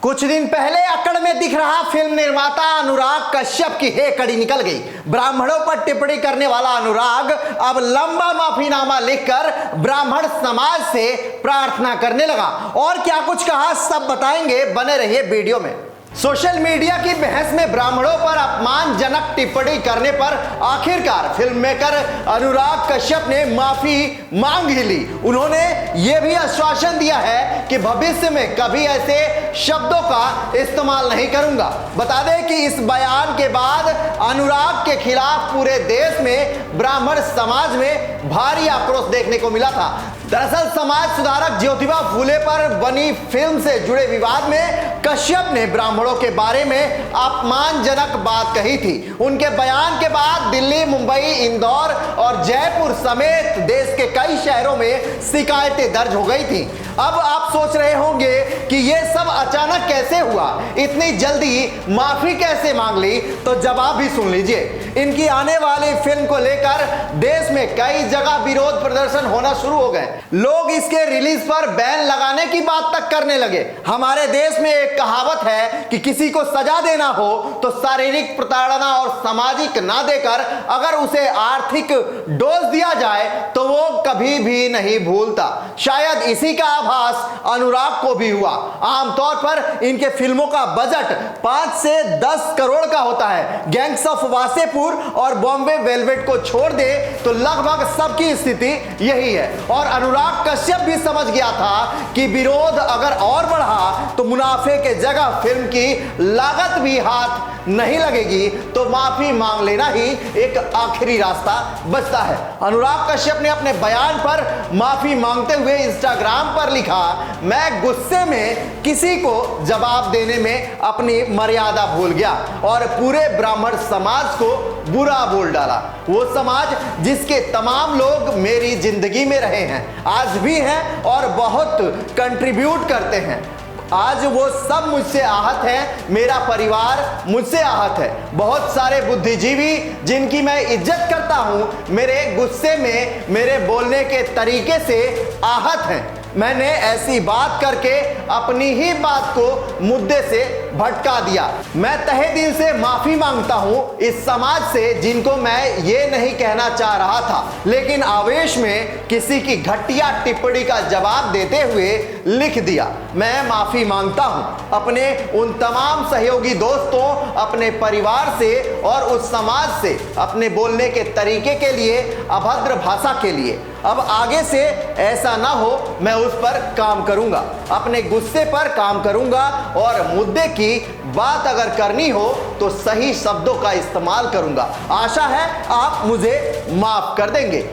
कुछ दिन पहले अकड़ में दिख रहा फिल्म निर्माता अनुराग कश्यप की हे कड़ी निकल गई। ब्राह्मणों पर टिप्पणी करने वाला अनुराग अब लंबा माफीनामा लिखकर ब्राह्मण समाज से प्रार्थना करने लगा। और क्या कुछ कहा सब बताएंगे, बने रहिए वीडियो में। सोशल मीडिया की बहस में ब्राह्मणों पर अपमानजनक टिप्पणी करने पर आखिरकार फिल्म मेकर अनुराग कश्यप ने माफी मांग ही ली। उन्होंने यह भी आश्वासन दिया है कि भविष्य में कभी ऐसे शब्दों का इस्तेमाल नहीं करूंगा। बता दें कि इस बयान के बाद अनुराग के खिलाफ पूरे देश में ब्राह्मण समाज में भारी आक्रोश देखने को मिला था। दरअसल समाज सुधारक ज्योतिबा फूले पर बनी फिल्म से जुड़े विवाद में कश्यप ने ब्राह्मणों के बारे में अपमानजनक बात कही थी। उनके बयान के बाद दिल्ली, मुंबई, इंदौर और जयपुर समेत देश के कई शहरों में शिकायतें दर्ज हो गई थी। अब आप सोच रहे होंगे कि यह सब अचानक कैसे हुआ, इतनी जल्दी माफी कैसे मांग ली, तो जवाब भी सुन लीजिए। इनकी आने वाली फिल्म को लेकर देश में कई जगह विरोध प्रदर्शन होना शुरू हो गए। लोग इसके रिलीज पर बैन लगाने की बात तक करने लगे। हमारे देश में एक कहावत है कि किसी को सजा देना हो तो शारीरिक प्रताड़ना और सामाजिक ना देकर अगर उसे आर्थिक डोज दिया जाए तो वो कभी भी नहीं भूलता। शायद इसी का आभास अनुराग को भी हुआ। आमतौर पर इनके फिल्मों का बजट 5 से 10 करोड़ का होता है। गैंग्स ऑफ वासेपुर और बॉम्बे वेलवेट को छोड़ दे तो लगभग सबकी स्थिति यही है। और अनुराग कश्यप भी समझ गया था कि विरोध अगर और बढ़ा तो मुनाफे के जगह फिल्म की लागत भी हाथ नहीं लगेगी, तो माफी मांग लेना ही एक आखिरी रास्ता बचता है। अनुराग कश्यप ने अपने बयान पर माफी मांगते हुए इंस्टाग्राम पर लिखा, मैं गुस्से में किसी को जवाब देने में अपनी मर्यादा भूल गया और पूरे ब्राह्मण समाज को बुरा बोल डाला। वो समाज जिसके तमाम लोग मेरी जिंदगी में रहे हैं, आज भी हैं और बहुत कंट्रीब्यूट करते हैं। आज वो सब मुझसे आहत हैं, मेरा परिवार मुझसे आहत है। बहुत सारे बुद्धिजीवी जिनकी मैं इज्जत करता हूं, मेरे गुस्से में मेरे बोलने के तरीके से आहत हैं। मैंने ऐसी बात करके अपनी ही बात को मुद्दे से भटका दिया। मैं तहे दिल से माफी मांगता हूं इस समाज से जिनको मैं ये नहीं कहना चाह रहा था, लेकिन आवेश में किसी की घटिया टिप्पणी का जवाब देते हुए लिख दिया। मैं माफी मांगता हूं अपने उन तमाम सहयोगी दोस्तों, अपने परिवार से और उस समाज से अपने बोलने के तरीके के लिए, अभद्र भाषा के लिए। अब आगे से ऐसा ना हो, मैं उस पर काम करूंगा, अपने गुस्से पर काम करूंगा और मुद्दे की बात अगर करनी हो तो सही शब्दों का इस्तेमाल करूंगा। आशा है आप मुझे माफ कर देंगे।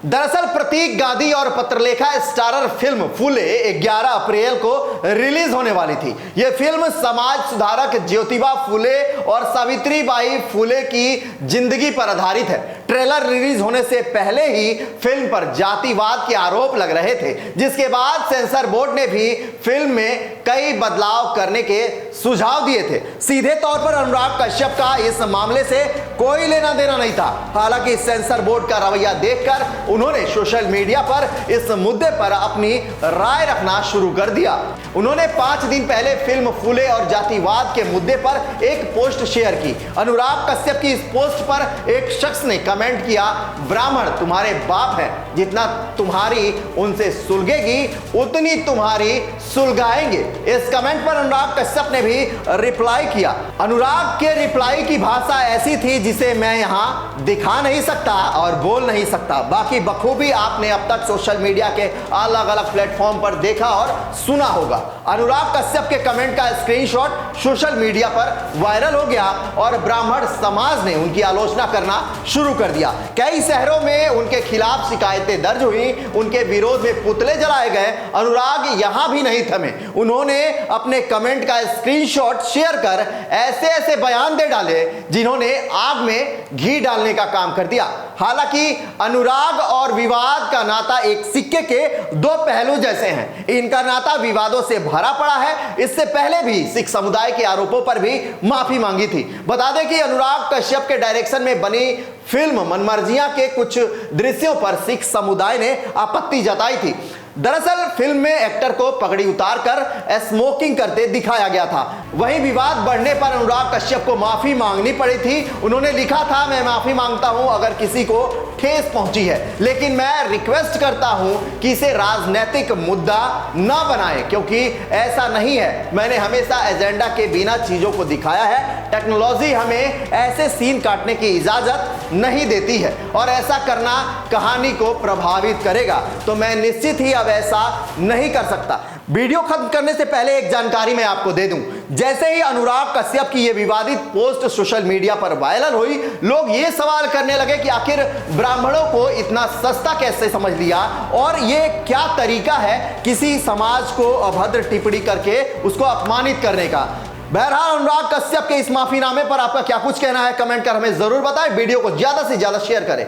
दरअसल प्रतीक गांधी और पत्रलेखा स्टारर फिल्म फूले 11 अप्रैल को रिलीज होने वाली थी। यह फिल्म समाज सुधारक ज्योतिबा फूले और सावित्रीबाई फूले की जिंदगी पर आधारित है। ट्रेलर रिलीज होने से पहले ही फिल्म पर जातिवाद के आरोप लग रहे थे, जिसके बाद सेंसर बोर्ड ने भी फिल्म में कई बदलाव करने के सुझाव दिए थे। सीधे तौर पर अनुराग कश्यप का इस मामले से कोई लेना देना नहीं था। हालांकि सेंसर बोर्ड का रवैया देखकर उन्होंने सोशल मीडिया पर इस मुद्दे पर अपनी राय रखना शुरू कर दिया। उन्होंने 5 दिन पहले फिल्म फूले और जातिवाद के मुद्दे पर एक पोस्ट शेयर की। अनुराग कश्यप की इस पोस्ट पर एक शख्स ने कमेंट किया, ब्राह्मण तुम्हारे बाप हैं, जितना तुम्हारी उनसे सुलगेगी उतनी तुम्हारी सुलगाएंगे। इस कमेंट पर अनुराग कश्यप ने भी रिप्लाई किया। अनुराग के रिप्लाई की भाषा ऐसी थी जिसे मैं यहां दिखा नहीं सकता और बोल नहीं सकता। बाकी बखूबी आपने अब तक सोशल मीडिया के अलग अलग प्लेटफॉर्म पर देखा और सुना होगा। अनुराग कश्यप के कमेंट का स्क्रीनशॉट सोशल मीडिया पर वायरल हो गया और ब्राह्मण समाज ने उनकी आलोचना करना शुरू कर दिया। कई शहरों में उनके खिलाफ शिकायतें दर्ज हुई, उनके विरोध में पुतले जलाए गए। अनुराग यहां भी नहीं थमे, उन्होंने अपने कमेंट का स्क्रीनशॉट शेयर कर ऐसे ऐसे बयान दे डाले जिन्होंने आग में घी डालने का काम कर दिया। हालांकि अनुराग और विवाद का नाता एक सिक्के के 2 पहलू जैसे हैं। इनका नाता विवादों से भरा पड़ा है। इससे पहले भी सिख समुदाय के आरोपों पर भी माफी मांगी थी। बता दें कि अनुराग कश्यप के डायरेक्शन में बनी फिल्म मनमर्जियां के कुछ दृश्यों पर सिख समुदाय ने आपत्ति जताई थी। दरअसल फिल्म में एक्टर को पगड़ी उतारकर स्मोकिंग करते दिखाया गया था। वहीं विवाद बढ़ने पर अनुराग कश्यप को माफी मांगनी पड़ी थी। उन्होंने लिखा था, मैं माफी मांगता हूं अगर किसी को ठेस पहुंची है, लेकिन मैं रिक्वेस्ट करता हूं कि इसे राजनीतिक मुद्दा ना बनाएं, क्योंकि ऐसा नहीं है। मैंने हमेशा एजेंडा के बिना चीजों को दिखाया है। टेक्नोलॉजी हमें ऐसे सीन काटने की इजाजत नहीं देती है और ऐसा करना कहानी को प्रभावित करेगा, तो मैं निश्चित ही अब ऐसा नहीं कर सकता। वीडियो खत्म करने से पहले एक जानकारी मैं आपको दे दूं। जैसे ही अनुराग कश्यप की यह विवादित पोस्ट सोशल मीडिया पर वायरल हुई, लोग ये सवाल करने लगे कि आखिर ब्राह्मणों को इतना सस्ता कैसे समझ लिया और ये क्या तरीका है किसी समाज को अभद्र टिप्पणी करके उसको अपमानित करने का। बहरहाल अनुराग कश्यप के इस माफीनामे पर आपका क्या कुछ कहना है, कमेंट कर हमें जरूर बताएं। वीडियो को ज्यादा से ज्यादा शेयर करें।